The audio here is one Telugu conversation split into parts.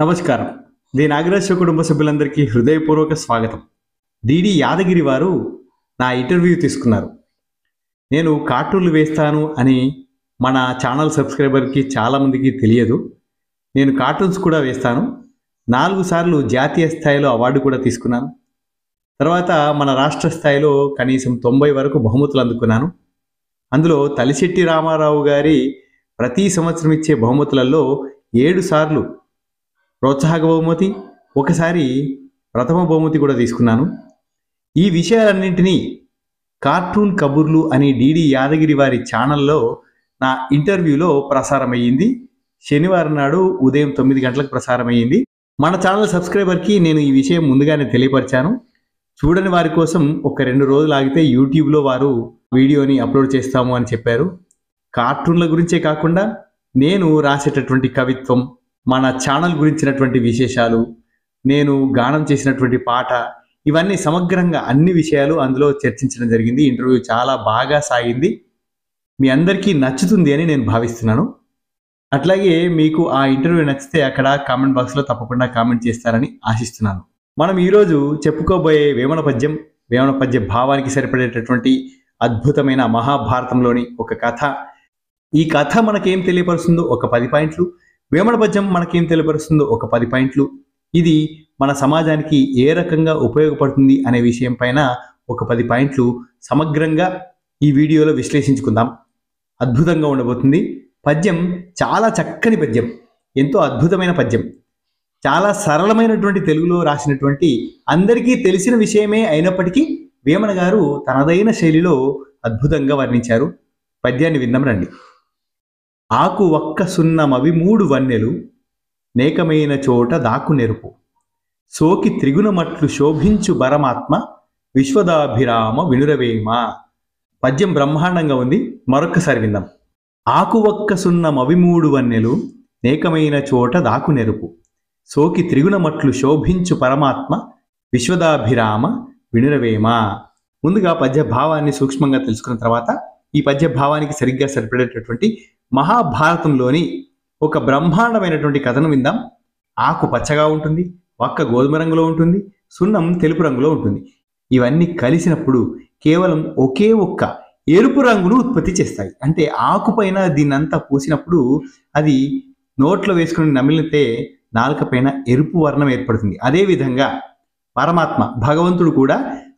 నమస్కారం. ది నాగరాజ కుటుంబ సభ్యులందరికీ హృదయపూర్వక స్వాగతం. డిడి యాదగిరి వారు నా ఇంటర్వ్యూ తీసుకున్నారు. నేను కార్టూన్లు వేస్తాను అని మన ఛానల్ సబ్స్క్రైబర్‌కి చాలామందికి తెలియదు. నేను కార్టూన్స్ కూడా వేస్తాను. 4 సార్లు జాతీయ స్థాయిలో అవార్డు కూడా తీసుకున్నాను. తర్వాత మన రాష్ట్ర స్థాయిలో కనీసం 90 వరకు బహుమతులు అందుకున్నాను. అందులో తలిశెట్టి రామారావు గారి ప్రతి సంవత్సరం ఇచ్చే బహుమతులలో 7 సార్లు ప్రోత్సాహక బహుమతి, ఒకసారి ప్రథమ బహుమతి కూడా తీసుకున్నాను. ఈ విషయాలన్నింటినీ కార్టూన్ కబుర్లు అని డిడి యాదగిరి వారి ఛానల్లో నా ఇంటర్వ్యూలో ప్రసారమయ్యింది. శనివారం నాడు ఉదయం 9 గంటలకు ప్రసారమయ్యింది. మన ఛానల్ సబ్స్క్రైబర్కి నేను ఈ విషయం ముందుగానే తెలియపరిచాను. చూడని వారి కోసం ఒక 2 రోజులు ఆగితే యూట్యూబ్లో వారు వీడియోని అప్లోడ్ చేస్తాము అని చెప్పారు. కార్టూన్ల గురించే కాకుండా నేను రాసేటటువంటి కవిత్వం, మన ఛానల్ గురించినటువంటి విశేషాలు, నేను గానం చేసినటువంటి పాట, ఇవన్నీ సమగ్రంగా అన్ని విషయాలు అందులో చర్చించడం జరిగింది. ఇంటర్వ్యూ చాలా బాగా సాగింది. మీ అందరికీ నచ్చుతుంది అని నేను భావిస్తున్నాను. అట్లాగే మీకు ఆ ఇంటర్వ్యూ నచ్చితే అక్కడ కామెంట్ బాక్స్లో తప్పకుండా కామెంట్ చేస్తారని ఆశిస్తున్నాను. మనం ఈరోజు చెప్పుకోబోయే వేమన పద్య భావానికి సరిపడేటటువంటి అద్భుతమైన మహాభారతంలోని ఒక కథ. ఈ కథ మనకేం తెలియపరుస్తుందో ఒక 10 పాయింట్లు, వేమన పద్యం మనకేం తెలియపరుస్తుందో ఒక 10 పాయింట్లు, ఇది మన సమాజానికి ఏ రకంగా ఉపయోగపడుతుంది అనే విషయం పైన ఒక 10 పాయింట్లు సమగ్రంగా ఈ వీడియోలో విశ్లేషించుకుందాం. అద్భుతంగా ఉండబోతుంది. పద్యం చాలా చక్కని పద్యం, ఎంతో అద్భుతమైన పద్యం, చాలా సరళమైనటువంటి తెలుగులో రాసినటువంటి అందరికీ తెలిసిన విషయమే అయినప్పటికీ వేమన గారు తనదైన శైలిలో అద్భుతంగా వర్ణించారు. పద్యాన్ని విందాం రండి. ఆకు ఒక్క సున్నమవి 3 వన్నెలు, నేకమైన చోట దాకు నెరుపు, సోకి త్రిగుణమట్లు శోభించు పరమాత్మ, విశ్వదాభిరామ వినురవేమ. పద్యం బ్రహ్మాండంగా ఉంది. మరొక్కసారి విందాం. ఆకు ఒక్క సున్నమవి 3 వన్నెలు, నేకమైన చోట దాకు నెరుపు, సోకి త్రిగుణమట్లు శోభించు పరమాత్మ, విశ్వదాభిరామ వినురవేమ. ముందుగా పద్య భావాన్ని సూక్ష్మంగా తెలుసుకున్న తర్వాత ఈ పద్య భావానికి సరిగ్గా సరిపడేటటువంటి మహాభారతంలోని ఒక బ్రహ్మాండమైనటువంటి కథను విందాం. ఆకు పచ్చగా ఉంటుంది, వక్క గోధుమ రంగులో ఉంటుంది, సున్నం తెలుపు రంగులో ఉంటుంది. ఇవన్నీ కలిసినప్పుడు కేవలం ఒకే ఒక్క ఎరుపు రంగును ఉత్పత్తి చేస్తాయి. అంటే ఆకు పైన దీన్నంతా పూసినప్పుడు అది నోట్లో వేసుకుని నమిలితే నాలుక పైన ఎరుపు వర్ణం ఏర్పడుతుంది. అదేవిధంగా పరమాత్మ భగవంతుడు కూడా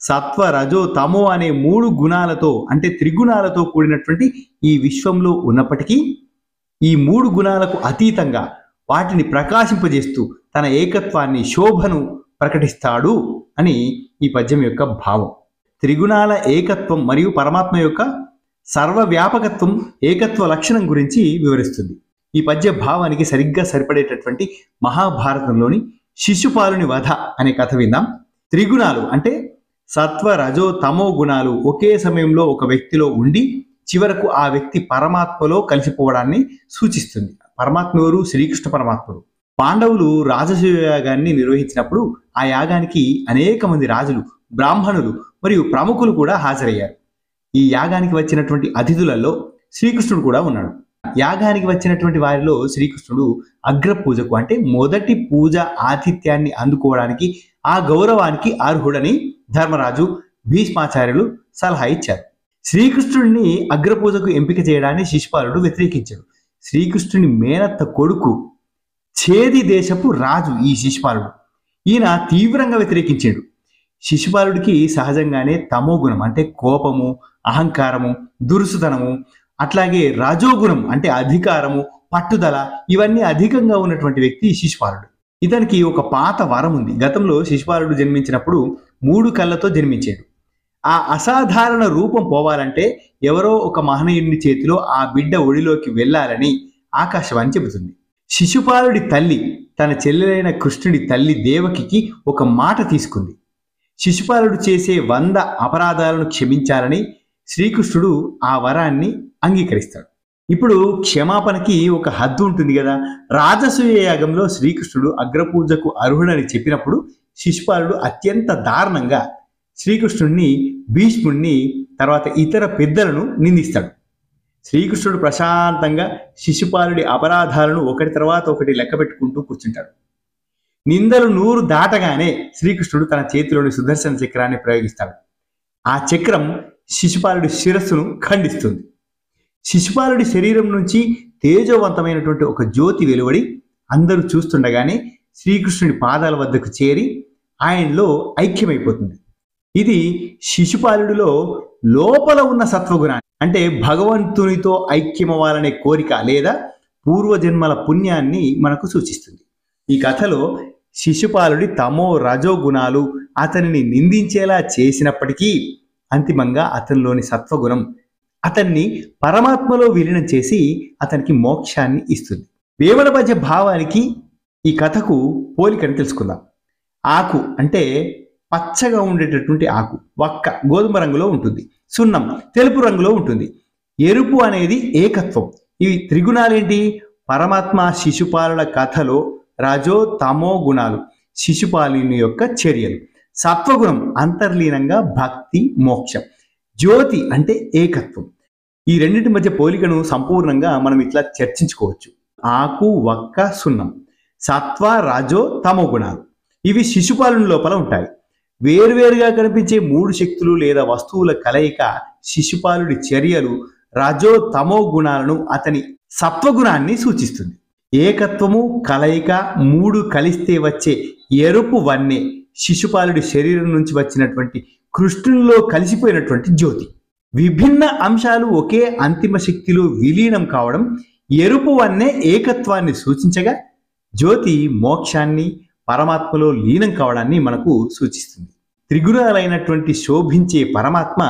సత్వ రజో తమో అనే 3 గుణాలతో, అంటే త్రిగుణాలతో కూడినటువంటి ఈ విశ్వంలో ఉన్నప్పటికీ ఈ 3 గుణాలకు అతీతంగా వాటిని ప్రకాశింపజేస్తూ తన ఏకత్వాన్ని, శోభను ప్రకటిస్తాడు అని ఈ పద్యం యొక్క భావం. త్రిగుణాల ఏకత్వం మరియు పరమాత్మ యొక్క సర్వవ్యాపకత్వం, ఏకత్వ లక్షణం గురించి వివరిస్తుంది. ఈ పద్య భావానికి సరిగ్గా సరిపడేటటువంటి మహాభారతంలోని శిశుపాలుని వధ అనే కథ విందాం. త్రిగుణాలు అంటే సత్వ రజో తమో గుణాలు ఒకే సమయంలో ఒక వ్యక్తిలో ఉండి చివరకు ఆ వ్యక్తి పరమాత్మలో కలిసిపోవడాన్ని సూచిస్తుంది. పరమాత్మ ఎవరు? శ్రీకృష్ణ పరమాత్ముడు. పాండవులు రాజసూయ యాగాన్ని నిర్వహించినప్పుడు ఆ యాగానికి అనేక మంది రాజులు, బ్రాహ్మణులు మరియు ప్రముఖులు కూడా హాజరయ్యారు. ఈ యాగానికి వచ్చినటువంటి అతిథులలో శ్రీకృష్ణుడు కూడా ఉన్నాడు. యాగానికి వచ్చినటువంటి వారిలో శ్రీకృష్ణుడు అగ్రపూజకు, అంటే మొదటి పూజ ఆతిథ్యాన్ని అందుకోవడానికి, ఆ గౌరవానికి అర్హుడని ధర్మరాజు, భీష్మాచార్యులు సలహా ఇచ్చారు. శ్రీకృష్ణుడిని అగ్రపూజకు ఎంపిక చేయడాన్ని శిశుపాలుడు వ్యతిరేకించాడు. శ్రీకృష్ణుని మేనత్త కొడుకు ఛేది దేశపు రాజు ఈ శిశుపాలుడు. ఈయన తీవ్రంగా వ్యతిరేకించాడు. శిశుపాలుడికి సహజంగానే తమో గుణం అంటే కోపము, అహంకారము, దురుసుతనము, అట్లాగే రజోగుణం అంటే అధికారము, పట్టుదల, ఇవన్నీ అధికంగా ఉన్నటువంటి వ్యక్తి శిశుపాలుడు. ఇతనికి ఒక పాత వరం ఉంది. గతంలో శిశుపాలుడు జన్మించినప్పుడు 3 కళ్ళతో జన్మించాడు. ఆ అసాధారణ రూపం పోవాలంటే ఎవరో ఒక మహనీయుని చేతిలో ఆ బిడ్డ ఒడిలోకి వెళ్ళాలని ఆకాశవాణి చెబుతుంది. శిశుపాలుడి తల్లి తన చెల్లెలైన కృష్ణుడి తల్లి దేవకికి ఒక మాట తీసుకుంది. శిశుపాలుడు చేసే 100 అపరాధాలను క్షమించాలని శ్రీకృష్ణుడు ఆ వరాన్ని అంగీకరిస్తాడు. ఇప్పుడు క్షమాపణకి ఒక హద్దు ఉంటుంది కదా. రాజసూయ యాగంలో శ్రీకృష్ణుడు అగ్రపూజకు అర్హుడని చెప్పినప్పుడు శిశుపాలుడు అత్యంత దారుణంగా శ్రీకృష్ణుడిని, భీష్ముడిని, తర్వాత ఇతర పెద్దలను నిందిస్తాడు. శ్రీకృష్ణుడు ప్రశాంతంగా శిశుపాలుడి అపరాధాలను ఒకటి తర్వాత ఒకటి లెక్క పెట్టుకుంటూ కూర్చుంటాడు. నిందలు 100 దాటగానే శ్రీకృష్ణుడు తన చేతిలోని సుదర్శన చక్రాన్ని ప్రయోగిస్తాడు. ఆ చక్రం శిశుపాలుడి శిరస్సును ఖండిస్తుంది. శిశుపాలుడి శరీరం నుంచి తేజోవంతమైనటువంటి ఒక జ్యోతి వెలువడి అందరూ చూస్తుండగానే శ్రీకృష్ణుడి పాదాల వద్దకు చేరి ఆయనలో ఐక్యమైపోతుంది. ఇది శిశుపాలుడిలో లోపల ఉన్న సత్వగుణాన్ని, అంటే భగవంతునితో ఐక్యమవ్వాలనే కోరిక లేదా పూర్వజన్మల పుణ్యాన్ని మనకు సూచిస్తుంది. ఈ కథలో శిశుపాలుడి తమో రజో గుణాలు అతనిని నిందించేలా చేసినప్పటికీ అంతిమంగా అతనిలోని సత్వగుణం అతన్ని పరమాత్మలో విలీనం చేసి అతనికి మోక్షాన్ని ఇస్తుంది. వేమన పద్య భావానికి ఈ కథకు పోలికని తెలుసుకుందాం. ఆకు అంటే పచ్చగా ఉండేటటువంటి ఆకు, వక్క గోధుమ రంగులో ఉంటుంది, సున్నం తెలుపు రంగులో ఉంటుంది, ఎరుపు అనేది ఏకత్వం. ఇవి త్రిగుణాలేంటి? పరమాత్మ శిశుపాలుల కథలో రజో తమో గుణాలు శిశుపాలుని యొక్క చర్యలు, సత్వగుణం అంతర్లీనంగా భక్తి మోక్షం, జ్యోతి అంటే ఏకత్వం. ఈ రెండింటి మధ్య పోలికను సంపూర్ణంగా మనం ఇట్లా చర్చించుకోవచ్చు. ఆకు వక్క సున్నం, సత్వ రజో తమో గుణాలు ఇవి శిశుపాలుని లోపల ఉంటాయి. వేరువేరుగా కనిపించే 3 శక్తులు లేదా వస్తువుల కలయిక శిశుపాలుడి చర్యలు రజో తమో గుణాలను అతని సత్వగుణాన్ని సూచిస్తుంది. ఏకత్వము కలయిక 3 కలిస్తే వచ్చే ఎరుపు వన్నె శిశుపాలుడి శరీరం నుంచి వచ్చినటువంటి కృష్ణునిలో కలిసిపోయినటువంటి జ్యోతి. విభిన్న అంశాలు ఒకే అంతిమ శక్తిలో విలీనం కావడం ఎరుపు వన్నె ఏకత్వాన్ని సూచించగా, జ్యోతి మోక్షాన్ని పరమాత్మలో లీనం కావడాన్ని మనకు సూచిస్తుంది. త్రిగుణాలైనటువంటి శోభించే పరమాత్మ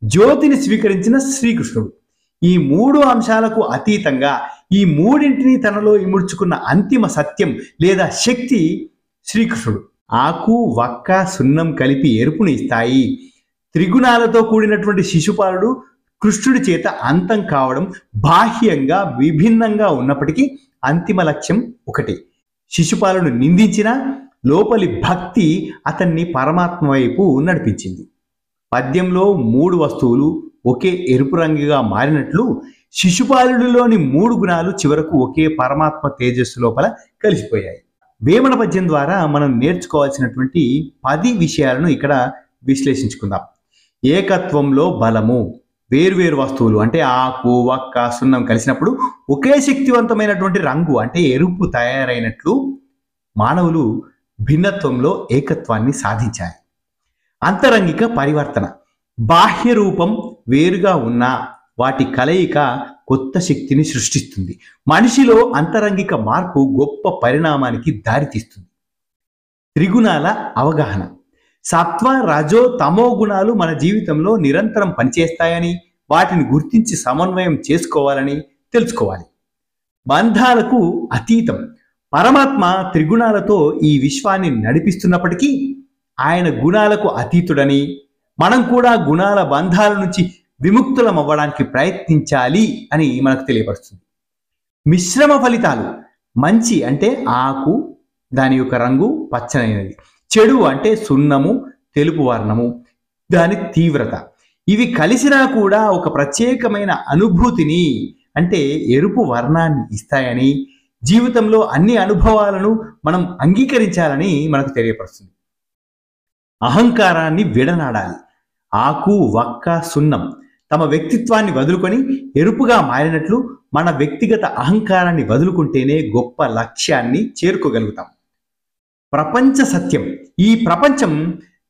జ్యోతిని స్వీకరించిన శ్రీకృష్ణుడు. ఈ 3 అంశాలకు అతీతంగా ఈ మూడింటిని తనలో ఇముడ్చుకున్న అంతిమ సత్యం లేదా శక్తి శ్రీకృష్ణుడు. ఆకు వక్క సున్నం కలిపి ఎరుపుని ఇస్తాయి. త్రిగుణాలతో కూడినటువంటి శిశుపాలుడు కృష్ణుడి చేత అంతం కావడం బాహ్యంగా విభిన్నంగా ఉన్నప్పటికీ అంతిమ లక్ష్యం ఒకటే. శిశుపాలుడు నిందించిన లోపలి భక్తి అతన్ని పరమాత్మ వైపు నడిపించింది. పద్యంలో 3 వస్తువులు ఒకే ఎరుపు రంగుగా మారినట్లు శిశుపాలుడిలోని 3 గుణాలు చివరకు ఒకే పరమాత్మ తేజస్సు లోపల కలిసిపోయాయి. వేమన పద్యం ద్వారా మనం నేర్చుకోవాల్సినటువంటి 10 విషయాలను ఇక్కడ విశ్లేషించుకుందాం. ఏకత్వంలో బలము. వేర్వేరు వస్తువులు అంటే ఆకు వక్క సున్నం కలిసినప్పుడు ఒకే శక్తివంతమైనటువంటి రంగు అంటే ఎరుపు తయారైనట్లు మానవులు భిన్నత్వంలో ఏకత్వాన్ని సాధించాయి. అంతరంగిక పరివర్తన. బాహ్య రూపం వేరుగా ఉన్న వాటి కలయిక కొత్త శక్తిని సృష్టిస్తుంది. మనిషిలో అంతరంగిక మార్పు గొప్ప పరిణామానికి దారితీస్తుంది. త్రిగుణాల అవగాహన. సత్వ రజో తమో గుణాలు మన జీవితంలో నిరంతరం పనిచేస్తాయని, వాటిని గుర్తించి సమన్వయం చేసుకోవాలని తెలుసుకోవాలి. బంధాలకు అతీతం. పరమాత్మ త్రిగుణాలతో ఈ విశ్వాన్ని నడిపిస్తున్నప్పటికీ ఆయన గుణాలకు అతీతుడని, మనం కూడా గుణాల బంధాల నుంచి విముక్తులం అవ్వడానికి ప్రయత్నించాలి అని మనకు తెలియపరుస్తుంది. మిశ్రమ ఫలితాలు. మంచి అంటే ఆకు, దాని యొక్క రంగు పచ్చనైనది. చెడు అంటే సున్నము, తెలుపు వర్ణము, దాని తీవ్రత. ఇవి కలిసినా కూడా ఒక ప్రత్యేకమైన అనుభూతిని అంటే ఎరుపు వర్ణాన్ని ఇస్తాయని, జీవితంలో అన్ని అనుభవాలను మనం అంగీకరించాలని మనకు తెలియపరుస్తుంది. అహంకారాన్ని విడనాడాలి. ఆకు వక్క సున్నం తమ వ్యక్తిత్వాన్ని వదులుకొని ఎరుపుగా మారినట్లు మన వ్యక్తిగత అహంకారాన్ని వదులుకుంటేనే గొప్ప లక్ష్యాన్ని చేరుకోగలుగుతాం. ప్రపంచ సత్యం. ఈ ప్రపంచం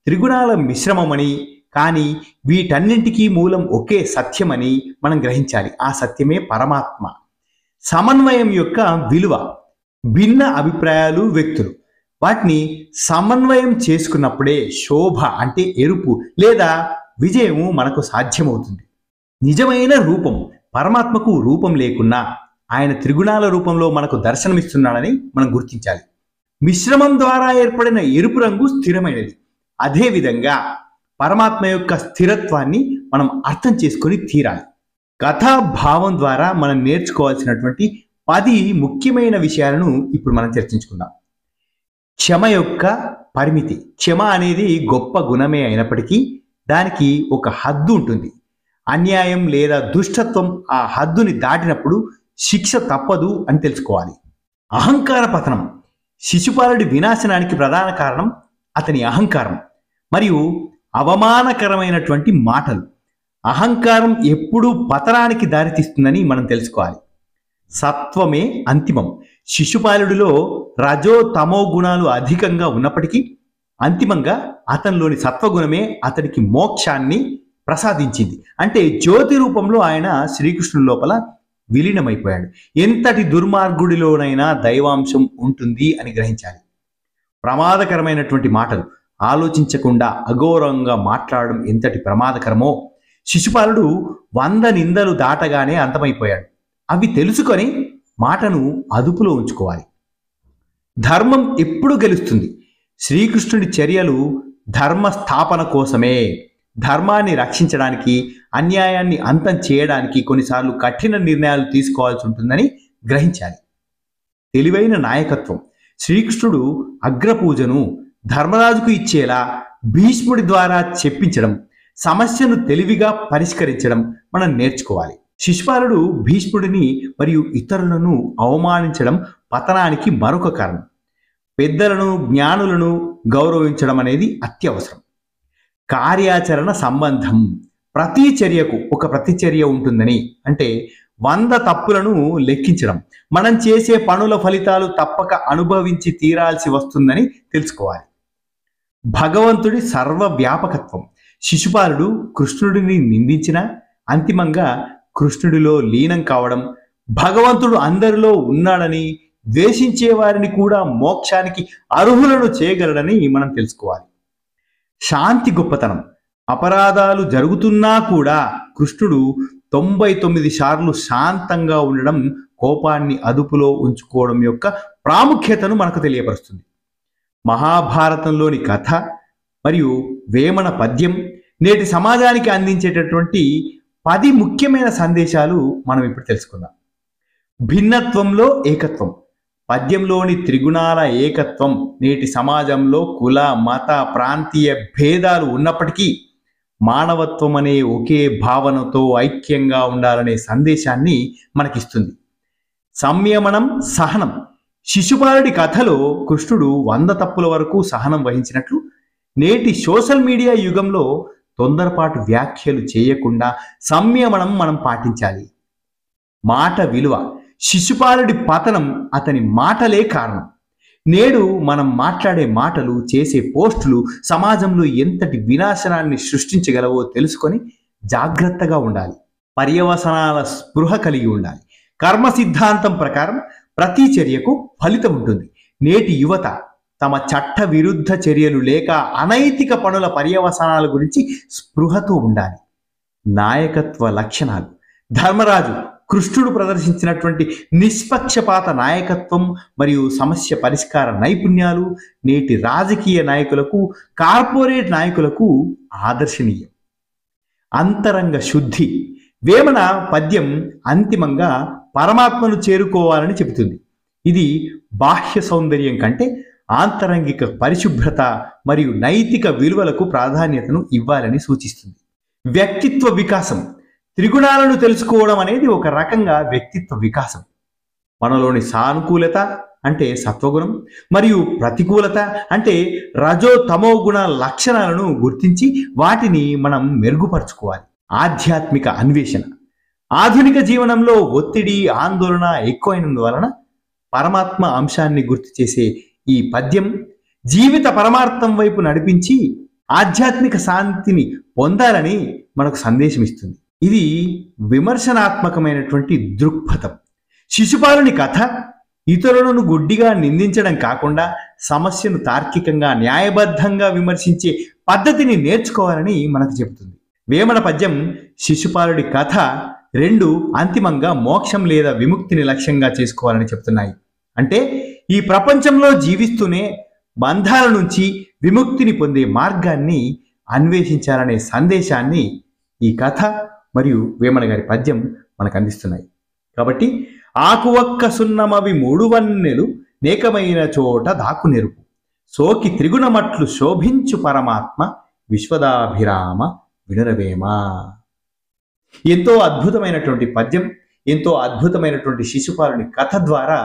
త్రిగుణాల మిశ్రమమని, కానీ వీటన్నింటికీ మూలం ఒకే సత్యమని మనం గ్రహించాలి. ఆ సత్యమే పరమాత్మ. సమన్వయం యొక్క విలువ. భిన్న అభిప్రాయాలు వ్యక్తులు, వాటిని సమన్వయం చేసుకున్నప్పుడే శోభ అంటే ఎరుపు లేదా విజయము మనకు సాధ్యమవుతుంది. నిజమైన రూపం. పరమాత్మకు రూపం లేకున్నా ఆయన త్రిగుణాల రూపంలో మనకు దర్శనమిస్తున్నాడని మనం గుర్తించాలి. మిశ్రమం ద్వారా ఏర్పడిన ఎరుపు రంగు స్థిరమైనది. అదేవిధంగా పరమాత్మ యొక్క స్థిరత్వాన్ని మనం అర్థం చేసుకొని తీరాలి. కథాభావం ద్వారా మనం నేర్చుకోవాల్సినటువంటి 10 ముఖ్యమైన విషయాలను ఇప్పుడు మనం చర్చించుకుందాం. క్షమ యొక్క పరిమితి. క్షమ అనేది గొప్ప గుణమే అయినప్పటికీ దానికి ఒక హద్దు ఉంటుంది. అన్యాయం లేదా దుష్టత్వం ఆ హద్దుని దాటినప్పుడు శిక్ష తప్పదు అని తెలుసుకోవాలి. అహంకార పతనం. శిశుపాలుడి వినాశనానికి ప్రధాన కారణం అతని అహంకారం మరియు అవమానకరమైనటువంటి మాటలు. అహంకారం ఎప్పుడూ పతనానికి దారితీస్తుందని మనం తెలుసుకోవాలి. సత్వమే అంతిమం. శిశుపాలుడిలో రజో తమో గుణాలు అధికంగా ఉన్నప్పటికీ అంతిమంగా అతనిలోని సత్వగుణమే అతనికి మోక్షాన్ని ప్రసాదించింది. అంటే జ్యోతి రూపంలో ఆయన శ్రీకృష్ణుని లోపల విలీనమైపోయాడు. ఎంతటి దుర్మార్గుడిలోనైనా దైవాంశం ఉంటుంది అని గ్రహించాలి. ప్రమాదకరమైనటువంటి మాటలు, ఆలోచించకుండా అఘోరంగా మాట్లాడడం ఎంతటి ప్రమాదకరమో శిశుపాలుడు 100 నిందలు దాటగానే అంతమైపోయాడు. అవి తెలుసుకొని మాటను అదుపులో ఉంచుకోవాలి. ధర్మం ఎప్పుడు గెలుస్తుంది? శ్రీకృష్ణుడి చర్యలు ధర్మ స్థాపన కోసమే. ధర్మాన్ని రక్షించడానికి, అన్యాయాన్ని అంతం చేయడానికి కొన్నిసార్లు కఠిన నిర్ణయాలు తీసుకోవాల్సి ఉంటుందని గ్రహించాలి. తెలివైన నాయకత్వం. శ్రీకృష్ణుడు అగ్రపూజను ధర్మరాజుకు ఇచ్చేలా భీష్ముడి ద్వారా చెప్పించడం, సమస్యను తెలివిగా పరిష్కరించడం మనం నేర్చుకోవాలి. శిశుపాలుడు భీష్ముడిని మరియు ఇతరులను అవమానించడం పతనానికి మరొక కారణం. పెద్దలను, జ్ఞానులను గౌరవించడం అనేది అత్యవసరం. కార్యాచరణ సంబంధం. ప్రతి చర్యకు ఒక ప్రతిచర్య ఉంటుందని, అంటే 100 తప్పులను లెక్కించడం, మనం చేసే పనుల ఫలితాలు తప్పక అనుభవించి తీరాల్సి వస్తుందని తెలుసుకోవాలి. భగవంతుడి సర్వవ్యాపకత్వం. శిశుపాలుడు కృష్ణుడిని నిందించిన అంతిమంగా కృష్ణుడిలో లీనం కావడం, భగవంతుడు అందరిలో ఉన్నాడని, ద్వేషించే వారిని కూడా మోక్షానికి అర్హులను చేయగలడని మనం తెలుసుకోవాలి. శాంతి గొప్పతనం. అపరాధాలు జరుగుతున్నా కూడా కృష్ణుడు 99 సార్లు శాంతంగా ఉండడం కోపాన్ని అదుపులో ఉంచుకోవడం యొక్క ప్రాముఖ్యతను మనకు తెలియపరుస్తుంది. మహాభారతంలోని కథ మరియు వేమన పద్యం నేటి సమాజానికి అందించేటటువంటి 10 ముఖ్యమైన సందేశాలు మనం ఇప్పుడు తెలుసుకుందాం. భిన్నత్వంలో ఏకత్వం. పద్యంలోని త్రిగుణాల ఏకత్వం నేటి సమాజంలో కుల, మత, ప్రాంతీయ భేదాలు ఉన్నప్పటికీ మానవత్వం అనే ఒకే భావనతో ఐక్యంగా ఉండాలనే సందేశాన్ని మనకిస్తుంది. సంయమనం, సహనం. శిశుపాలుడి కథలో కృష్ణుడు 100 తప్పుల వరకు సహనం వహించినట్లు నేటి సోషల్ మీడియా యుగంలో తొందరపాటు వ్యాఖ్యలు చేయకుండా సంయమనం మనం పాటించాలి. మాట విలువ. శిశుపాలుడి పతనం అతని మాటలే కారణం. నేడు మనం మాట్లాడే మాటలు, చేసే పోస్టులు సమాజంలో ఎంతటి వినాశనాన్ని సృష్టించగలవో తెలుసుకొని జాగ్రత్తగా ఉండాలి. పర్యవసనాల స్పృహ కలిగి ఉండాలి. కర్మ సిద్ధాంతం ప్రకారం ప్రతి చర్యకు ఫలితం ఉంటుంది. నేటి యువత తమ చట్ట విరుద్ధ చర్యలు లేక అనైతిక పనుల పర్యవసానాల గురించి స్పృహతో ఉండాలి. నాయకత్వ లక్షణాలు. ధర్మరాజు కృష్ణుడు ప్రదర్శించినటువంటి నిష్పక్షపాత నాయకత్వం మరియు సమస్య పరిష్కార నైపుణ్యాలు నేటి రాజకీయ నాయకులకు, కార్పొరేట్ నాయకులకు ఆదర్శనీయం. అంతరంగ శుద్ధి. వేమన పద్యం అంతిమంగా పరమాత్మను చేరుకోవాలని చెబుతుంది. ఇది బాహ్య సౌందర్యం కంటే ఆంతరంగిక పరిశుభ్రత మరియు నైతిక విలువలకు ప్రాధాన్యతను ఇవ్వాలని సూచిస్తుంది. వ్యక్తిత్వ వికాసం. త్రిగుణాలను తెలుసుకోవడం అనేది ఒక రకంగా వ్యక్తిత్వ వికాసం. మనలోని సానుకూలత అంటే సత్వగుణం మరియు ప్రతికూలత అంటే రజో తమో గుణ లక్షణాలను గుర్తించి వాటిని మనం మెరుగుపరుచుకోవాలి. ఆధ్యాత్మిక అన్వేషణ. ఆధునిక జీవనంలో ఒత్తిడి, ఆందోళన ఎక్కువైనందువలన పరమాత్మ అంశాన్ని గుర్తు చేసే ఈ పద్యం జీవిత పరమార్థం వైపు నడిపించి ఆధ్యాత్మిక శాంతిని పొందాలని మనకు సందేశం ఇస్తుంది. ఇది విమర్శనాత్మకమైనటువంటి దృక్పథం. శిశుపాలుని కథ ఇతరులను గుడ్డిగా నిందించడం కాకుండా సమస్యను తార్కికంగా, న్యాయబద్ధంగా విమర్శించే పద్ధతిని నేర్చుకోవాలని మనకు చెబుతుంది. వేమన పద్యం, శిశుపాలుడి కథ రెండు అంతిమంగా మోక్షం లేదా విముక్తిని లక్ష్యంగా చేసుకోవాలని చెప్తున్నాయి. అంటే ఈ ప్రపంచంలో జీవిస్తూనే బంధాల నుంచి విముక్తిని పొందే మార్గాన్ని అన్వేషించాలనే సందేశాన్ని ఈ కథ మరియు వేమన గారి పద్యం మనకు అందిస్తున్నాయి. కాబట్టి ఆకువక్క సున్నమవి 3 వన్నెలు నేకమైన చోట దాకు నెరుపు సోకి త్రిగుణమట్లు శోభించు పరమాత్మ విశ్వదాభిరామ వినురవేమ. ఎంతో అద్భుతమైనటువంటి పద్యం, ఎంతో అద్భుతమైనటువంటి శిశుపాలుని కథ ద్వారా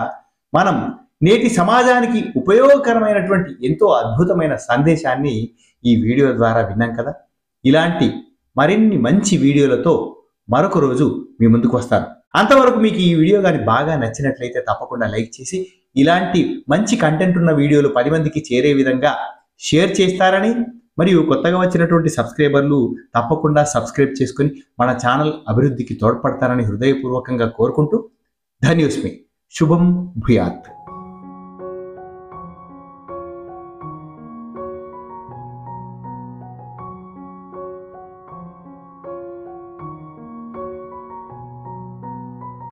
మనం నేటి సమాజానికి ఉపయోగకరమైనటువంటి ఎంతో అద్భుతమైన సందేశాన్ని ఈ వీడియో ద్వారా విన్నాం కదా. ఇలాంటి మరిన్ని మంచి వీడియోలతో మరొక రోజు మీ ముందుకు వస్తాను. అంతవరకు మీకు ఈ వీడియో కానీ బాగా నచ్చినట్లయితే తప్పకుండా లైక్ చేసి ఇలాంటి మంచి కంటెంట్ ఉన్న వీడియోలు 10 మందికి చేరే విధంగా షేర్ చేస్తారని, మరియు కొత్తగా వచ్చినటువంటి సబ్స్క్రైబర్లు తప్పకుండా సబ్స్క్రైబ్ చేసుకొని మన ఛానల్ అభివృద్ధికి తోడ్పడతారని హృదయపూర్వకంగా కోరుకుంటూ ధన్యోస్మి. శుభం భూయాత్.